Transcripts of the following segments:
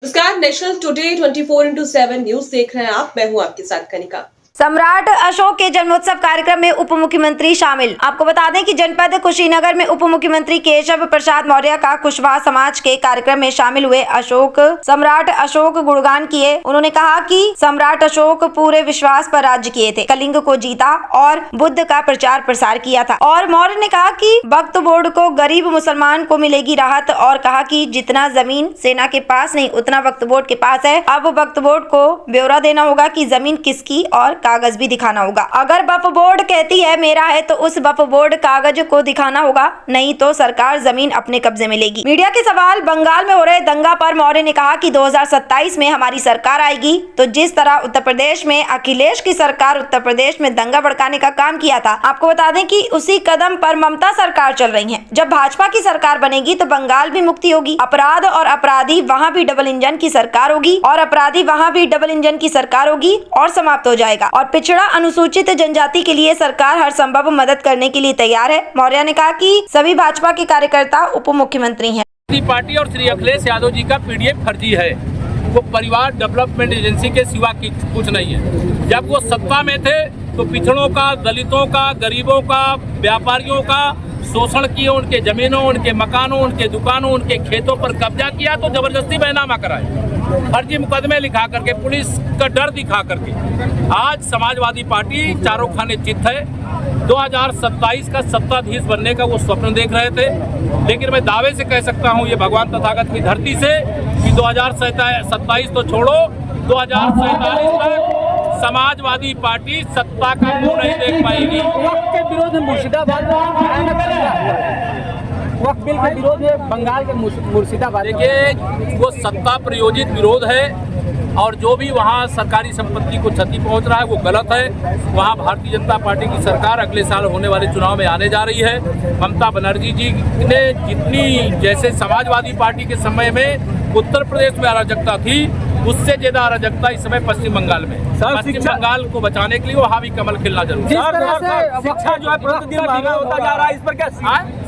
नमस्कार, national today 24/7 news देख रहे हैं आप। मैं हूं आपके साथ कनिका। सम्राट अशोक के जन्मोत्सव कार्यक्रम में उप मुख्यमंत्री शामिल। आपको बता दें कि जनपद कुशीनगर में उप मुख्यमंत्री केशव प्रसाद मौर्य का कुशवाहा समाज के कार्यक्रम में शामिल हुए। सम्राट अशोक गुणगान किए। उन्होंने कहा कि सम्राट अशोक पूरे विश्वास पर राज्य किए थे, कलिंग को जीता और बुद्ध का प्रचार प्रसार किया था। और मौर्य ने कहा कि वक्फ बोर्ड को गरीब मुसलमान को मिलेगी राहत और कहा कि जितना जमीन सेना के पास नहीं उतना वक्फ बोर्ड के पास है। अब वक्फ बोर्ड को ब्यौरा देना होगा कि जमीन किसकी और कागज भी दिखाना होगा। अगर वक्फ बोर्ड कहती है मेरा है तो उस वक्फ बोर्ड कागज को दिखाना होगा, नहीं तो सरकार जमीन अपने कब्जे में लेगी। मीडिया के सवाल बंगाल में हो रहे दंगा पर मौर्य ने कहा कि 2027 में हमारी सरकार आएगी तो जिस तरह उत्तर प्रदेश में अखिलेश की सरकार उत्तर प्रदेश में दंगा भड़काने का काम किया था, आपको बता दें कि उसी कदम पर ममता सरकार चल रही है। जब भाजपा की सरकार बनेगी तो बंगाल भी मुक्ति होगी। अपराध और अपराधी वहाँ भी डबल इंजन की सरकार होगी और अपराधी वहाँ भी डबल इंजन की सरकार होगी और समाप्त हो जाएगा। और पिछड़ा अनुसूचित जनजाति के लिए सरकार हर संभव मदद करने के लिए तैयार है। मौर्य ने कहा कि सभी भाजपा के कार्यकर्ता उप मुख्यमंत्री हैं। पार्टी और श्री अखिलेश यादव जी का पीडीएफ फर्जी है। वो परिवार डेवलपमेंट एजेंसी के सिवा कुछ नहीं है। जब वो सत्ता में थे तो पिछड़ों का, दलितों का, गरीबों का, व्यापारियों का शोषण किए, उनके जमीनों, उनके मकानों, उनके दुकानों, उनके खेतों पर कब्जा किया तो जबरदस्ती बैनामा कराए, फर्जी मुकदमे लिखा करके, पुलिस का डर दिखा करके। आज समाजवादी पार्टी चारों खाने चित है। 2027 का सत्ताधीश बनने का वो स्वप्न देख रहे थे, लेकिन मैं दावे से कह सकता हूँ ये भगवान तथागत की धरती से कि 2027 तो छोड़ो, 2047 तक समाजवादी पार्टी सत्ता का मुंह नहीं देख पाएगी। वक्फ के विरोध में मुर्शिदाबाद वक्फ बिल के विरोध में बंगाल के मुर्शिदाबाद। देखिए, वो सत्ता प्रयोजित विरोध है और जो भी वहाँ सरकारी संपत्ति को क्षति पहुँच रहा है वो गलत है। वहाँ भारतीय जनता पार्टी की सरकार अगले साल होने वाले चुनाव में आने जा रही है। ममता बनर्जी जी ने जितनी, जैसे समाजवादी पार्टी के समय में उत्तर प्रदेश में अराजकता थी, उससे ज्यादा अराजकता इस समय पश्चिम बंगाल में। पश्चिम बंगाल को बचाने के लिए वहाँ भी कमल खिलना जरूरी है। शिक्षा जो है प्रतिदिन महंगा होता जा रहा है, इस पर क्या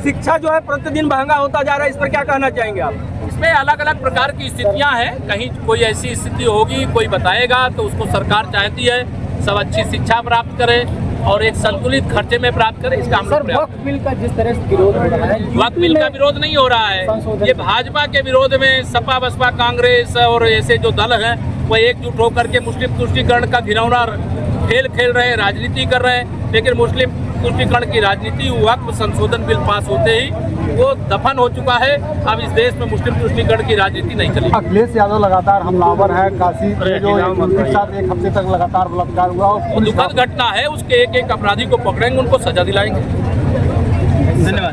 शिक्षा जो है प्रतिदिन महंगा होता जा रहा है, इस पर क्या कहना चाहेंगे आप? इसमें अलग अलग प्रकार की स्थितियां हैं। कहीं कोई ऐसी स्थिति होगी, कोई बताएगा, तो उसको सरकार चाहती है सब अच्छी शिक्षा प्राप्त करें और एक संतुलित खर्चे में प्राप्त करें। इसका हम लोग वक्फ बिल का जिस तरह से विरोध हो रहा है, वक्फ बिल का विरोध नहीं हो रहा है, ये भाजपा के विरोध में सपा, बसपा, कांग्रेस और ऐसे जो दल हैं वो एकजुट होकर के मुस्लिम तुष्टीकरण का घिनौना खेल खेल रहे हैं, राजनीति कर रहे हैं। लेकिन मुस्लिम तुष्टीकरण की राजनीति वक्फ संशोधन बिल पास होते ही वो दफन हो चुका है। अब इस देश में मुस्लिम तुष्टीकरण की राजनीति नहीं चलेगी। अखिलेश यादव लगातार हमलावर है। काशी जो उनके साथ एक हफ्ते तक लगातार बलात्कार हुआ, दुखद घटना है। उसके एक एक अपराधी को पकड़ेंगे, उनको सजा दिलाएंगे। धन्यवाद।